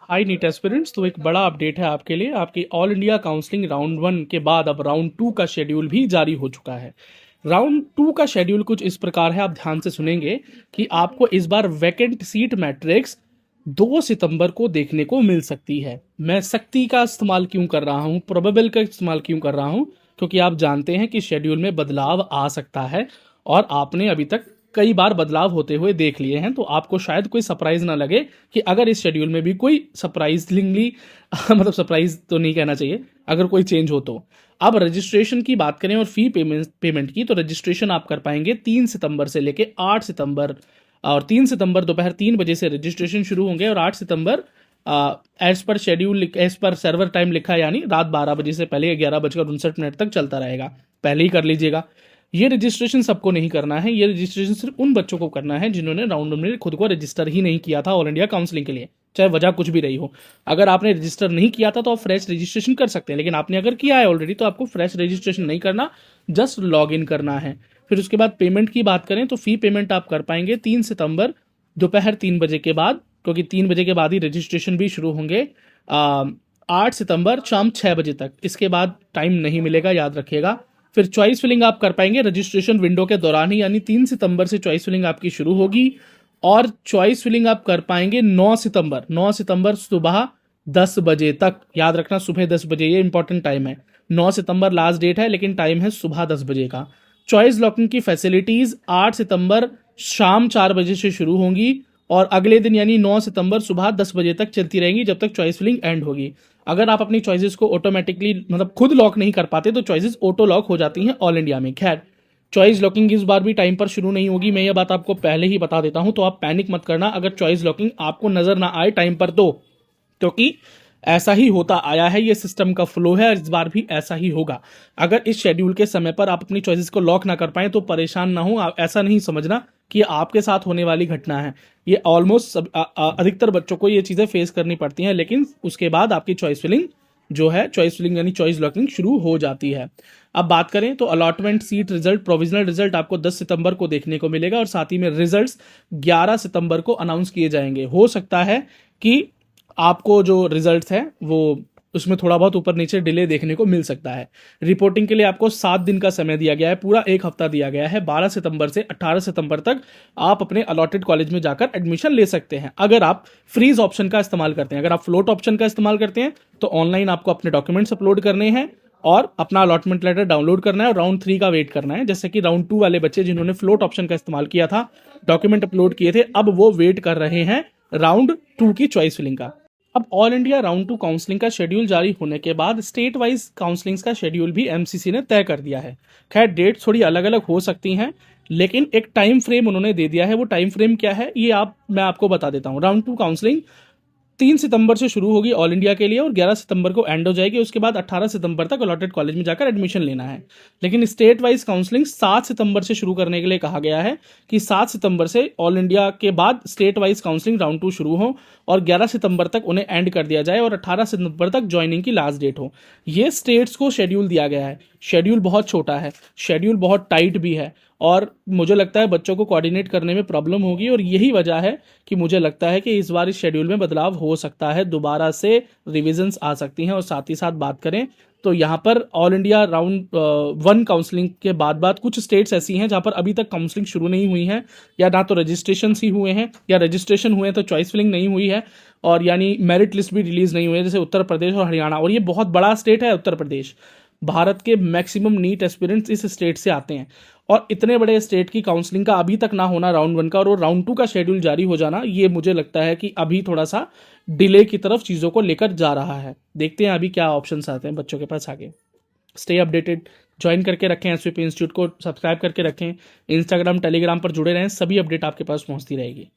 High NEET aspirants, तो एक बड़ा अपडेट है आपके लिए। आपकी ऑल इंडिया काउंसलिंग राउंड 1 के बाद अब राउंड 2 का शेड्यूल भी जारी हो चुका है। राउंड 2 का शेड्यूल कुछ इस प्रकार है, आप ध्यान से सुनेंगे कि आपको इस बार वैकेंट सीट मैट्रिक्स 2 सितंबर को देखने को मिल सकती है। मैं सख्ती का इस्तेमाल क्यों कर रहा हूं, प्रोबेबल का इस्तेमाल क्यों कर रहा हूं, क्योंकि आप जानते हैं कि शेड्यूल में बदलाव आ सकता है और आपने अभी तक कई बार बदलाव होते हुए देख लिए हैं, तो आपको शायद कोई सरप्राइज ना लगे कि अगर इस शेड्यूल में भी कोई सरप्राइजिंगली मतलब सरप्राइज तो नहीं कहना चाहिए, अगर कोई चेंज हो तो। अब रजिस्ट्रेशन की बात करें और फी पेमेंट की, तो रजिस्ट्रेशन आप कर पाएंगे 3 सितंबर से लेके 8 सितंबर। और 3 सितंबर दोपहर 3 बजे से रजिस्ट्रेशन शुरू होंगे और 8 सितंबर as per schedule, as per server time लिखा है, यानी रात 12 बजे से पहले 11:59 तक चलता रहेगा। पहले ही कर लीजिएगा। ये रजिस्ट्रेशन सबको नहीं करना है, ये रजिस्ट्रेशन सिर्फ उन बच्चों को करना है जिन्होंने राउंड में खुद को रजिस्टर ही नहीं किया था ऑल इंडिया काउंसलिंग के लिए, चाहे वजह कुछ भी रही हो। अगर आपने रजिस्टर नहीं किया था तो आप फ्रेश रजिस्ट्रेशन कर सकते हैं, लेकिन आपने अगर किया है ऑलरेडी तो आपको फ्रेश रजिस्ट्रेशन नहीं करना, जस्ट लॉग इन करना है। फिर उसके बाद पेमेंट की बात करें तो फी पेमेंट आप कर पाएंगे 3 सितंबर दोपहर 3 बजे के बाद, क्योंकि 3 बजे के बाद ही रजिस्ट्रेशन भी शुरू होंगे। 8 सितंबर शाम 6 बजे तक, इसके बाद टाइम नहीं मिलेगा, याद रखिएगा। फिर चॉइस फिलिंग आप कर पाएंगे रजिस्ट्रेशन विंडो के दौरान ही, यानी 3 सितंबर से चॉइस फिलिंग आपकी शुरू होगी। और चॉइस फिलिंग आप कर पाएंगे 9 सितंबर सुबह 10 बजे तक, याद रखना सुबह 10 बजे, ये इंपॉर्टेंट टाइम है। 9 सितंबर लास्ट डेट है, लेकिन टाइम है सुबह 10 बजे का। चॉइस लॉकिंग की फैसिलिटीज 8 सितंबर शाम 4 बजे से शुरू होंगी और अगले दिन यानी 9 सितंबर सुबह 10 बजे तक चलती रहेंगी, जब तक चॉइस फिलिंग एंड होगी। अगर आप अपनी चॉइसेस को ऑटोमेटिकली मतलब खुद लॉक नहीं कर पाते तो चॉइसेस ऑटो लॉक हो जाती हैं ऑल इंडिया में। खैर, चॉइस लॉकिंग इस बार भी टाइम पर शुरू नहीं होगी, मैं ये बात आपको पहले ही बता देता हूं, तो आप पैनिक मत करना अगर चॉइस लॉकिंग आपको नजर ना आए टाइम पर तो, क्योंकि ऐसा ही होता आया है, ये सिस्टम का फ्लो है और इस बार भी ऐसा ही होगा। अगर इस शेड्यूल के समय पर आप अपनी चॉइसेस को लॉक ना कर पाए तो परेशान ना हो, ऐसा नहीं समझना कि आपके साथ होने वाली घटना है। ये ऑलमोस्ट अधिकतर बच्चों को ये चीजें फेस करनी पड़ती हैं, लेकिन उसके बाद आपकी चॉइस फिलिंग जो है, चॉइस फिलिंग यानी चॉइस लॉकिंग शुरू हो जाती है। अब बात करें तो allotment seat result, provisional result आपको 10 सितंबर को देखने को मिलेगा और साथ ही में रिजल्ट्स 11 सितंबर को अनाउंस किए जाएंगे। हो सकता है कि आपको जो रिजल्ट्स हैं वो उसमें थोड़ा बहुत ऊपर नीचे डिले देखने को मिल सकता है। रिपोर्टिंग के लिए आपको 7 दिन का समय दिया गया है, पूरा एक हफ्ता दिया गया है। 12 सितंबर से 18 सितंबर तक आप अपने अलॉटेड कॉलेज में जाकर एडमिशन ले सकते हैं, अगर आप फ्रीज ऑप्शन का इस्तेमाल करते हैं। अगर आप फ्लोट ऑप्शन का इस्तेमाल करते हैं तो ऑनलाइन आपको अपने डॉक्यूमेंट्स अपलोड करने हैं और अपना अलॉटमेंट लेटर डाउनलोड करना है और राउंड 3 का वेट करना है। जैसे कि राउंड 2 वाले बच्चे जिन्होंने फ्लोट ऑप्शन का इस्तेमाल किया था, डॉक्यूमेंट अपलोड किए थे, अब वो वेट कर रहे हैं राउंड 2 की चॉइस फिलिंग का। अब ऑल इंडिया राउंड 2 काउंसलिंग का शेड्यूल जारी होने के बाद स्टेट वाइज काउंसलिंग का शेड्यूल भी एमसीसी ने तय कर दिया है। खैर, डेट थोड़ी अलग अलग हो सकती हैं, लेकिन एक टाइम फ्रेम उन्होंने दे दिया है। वो टाइम फ्रेम क्या है ये मैं आपको बता देता हूँ। राउंड 2 काउंसलिंग 3 सितंबर से शुरू होगी ऑल इंडिया के लिए और 11 सितंबर को एंड हो जाएगी। उसके बाद 18 सितंबर तक अलॉटेड कॉलेज में जाकर एडमिशन लेना है। लेकिन स्टेट वाइज काउंसलिंग 7 सितंबर से शुरू करने के लिए कहा गया है कि 7 सितंबर से ऑल इंडिया के बाद स्टेट वाइज काउंसलिंग राउंड 2 शुरू हो और 11 सितंबर तक उन्हें एंड कर दिया जाए और 18 सितंबर तक ज्वाइनिंग की लास्ट डेट हो। ये स्टेट्स को शेड्यूल दिया गया है। शेड्यूल बहुत छोटा है, शेड्यूल बहुत टाइट भी है और मुझे लगता है बच्चों को कोऑर्डिनेट करने में प्रॉब्लम होगी और यही वजह है कि मुझे लगता है कि इस बार इस शेड्यूल में बदलाव हो सकता है, दोबारा से रिविजन्स आ सकती हैं। और साथ ही साथ बात करें तो यहाँ पर ऑल इंडिया राउंड 1 काउंसलिंग के बाद कुछ स्टेट्स ऐसी हैं जहाँ पर अभी तक काउंसलिंग शुरू नहीं हुई है, या ना तो रजिस्ट्रेशन ही हुए हैं, या रजिस्ट्रेशन हुए हैं तो चॉइस फिलिंग नहीं हुई है, और यानी मेरिट लिस्ट भी रिलीज नहीं हुई है, जैसे उत्तर प्रदेश और हरियाणा। और ये बहुत बड़ा स्टेट है उत्तर प्रदेश, भारत के मैक्सिमम नीट एस्पिरेंट्स इस स्टेट से आते हैं और इतने बड़े स्टेट की काउंसलिंग का अभी तक ना होना राउंड 1 का और राउंड 2 का शेड्यूल जारी हो जाना, ये मुझे लगता है कि अभी थोड़ा सा डिले की तरफ चीज़ों को लेकर जा रहा है। देखते हैं अभी क्या ऑप्शंस आते हैं बच्चों के पास आगे। स्टे अपडेटेड, ज्वाइन करके रखें, एसवीपी इंस्टीट्यूट को सब्सक्राइब करके रखें, इंस्टाग्राम टेलीग्राम पर जुड़े रहें, सभी अपडेट आपके पास पहुंचती रहेगी।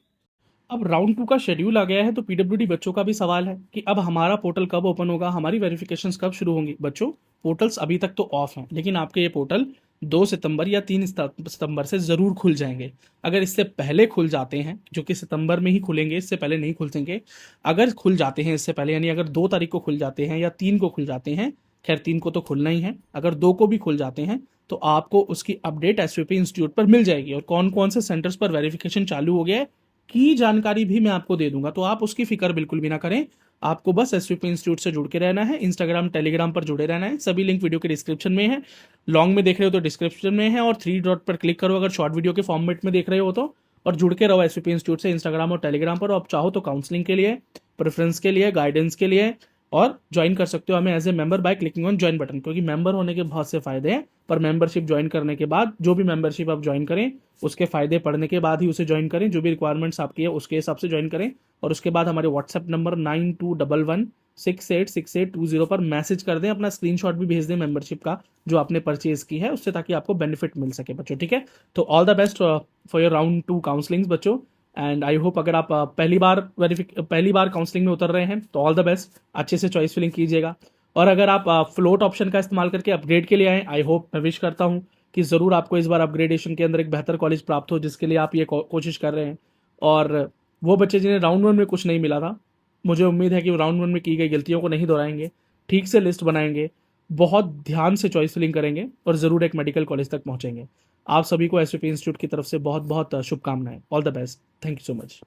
अब राउंड 2 का शेड्यूल आ गया है तो पीडब्ल्यूडी बच्चों का भी सवाल है कि अब हमारा पोर्टल कब ओपन होगा, हमारी वेरिफिकेशंस कब शुरू होंगी। बच्चों, पोर्टल्स अभी तक तो ऑफ हैं, लेकिन आपके ये पोर्टल 2 सितंबर या 3 सितंबर से ज़रूर खुल जाएंगे। अगर इससे पहले खुल जाते हैं, जो कि सितंबर में ही खुलेंगे, इससे पहले नहीं खुलेंगे, अगर खुल जाते हैं इससे पहले, यानी अगर 2 तारीख को खुल जाते हैं या 3 को खुल जाते हैं, खैर 3 को तो खुलना ही है, अगर 2 को भी खुल जाते हैं तो आपको उसकी अपडेट एसवीपी इंस्टीट्यूट पर मिल जाएगी और कौन कौन से सेंटर्स पर वेरिफिकेशन चालू हो गया है, की जानकारी भी मैं आपको दे दूंगा, तो आप उसकी फिक्र बिल्कुल भी ना करें। आपको बस एसवीपी इंस्टीट्यूट से जुड़ के रहना है, इंस्टाग्राम टेलीग्राम पर जुड़े रहना है। सभी लिंक वीडियो के डिस्क्रिप्शन में है, लॉन्ग में देख रहे हो तो डिस्क्रिप्शन में है, और थ्री डॉट पर क्लिक करो अगर शॉर्ट वीडियो के फॉर्मेट में देख रहे हो तो। और जुड़ के रहो एसवीपी इंस्टीट्यूट से इंस्टाग्राम और टेलीग्राम पर। आप चाहो तो काउंसलिंग के लिए, प्रेफरेंस के लिए, गाइडेंस के लिए, और ज्वाइन कर सकते हो हमें as a member by clicking on join button, क्योंकि मेंबर होने के बहुत से फायदे हैं। पर मेंबरशिप ज्वाइन करने के बाद, जो भी मेंबरशिप आप ज्वाइन करें उसके फायदे पढ़ने के बाद ही उसे ज्वाइन करें, जो भी रिक्वायरमेंट्स आपकी है उसके हिसाब से ज्वाइन करें। और उसके बाद हमारे व्हाट्सएप नंबर 9211686820 पर मैसेज कर दें, अपना स्क्रीनशॉट भी भेज दें मेंबरशिप का जो आपने परचेज की है उससे, ताकि आपको बेनिफिट मिल सके बच्चों। ठीक है, तो all the best for your round 2 counsellings बच्चों। एंड आई होप अगर आप पहली बार काउंसलिंग में उतर रहे हैं तो ऑल द बेस्ट, अच्छे से चॉइस फिलिंग कीजिएगा। और अगर आप फ्लोट ऑप्शन का इस्तेमाल करके अपग्रेड के लिए आए, आई होप, मैं विश करता हूँ कि ज़रूर आपको इस बार अपग्रेडेशन के अंदर एक बेहतर कॉलेज प्राप्त हो, जिसके लिए आप ये कोशिश कर रहे हैं। और वो बच्चे जिन्हें राउंड 1 में कुछ नहीं मिला था, मुझे उम्मीद है कि वो राउंड 1 में की गई गलतियों को नहीं दोहराएंगे, ठीक से लिस्ट बनाएंगे, बहुत ध्यान से चॉइस फिलिंग करेंगे, और ज़रूर एक मेडिकल कॉलेज तक पहुंचेंगे। आप सभी को एसवीपी इंस्टीट्यूट की तरफ से बहुत बहुत शुभकामनाएं। All the best, thank you so much.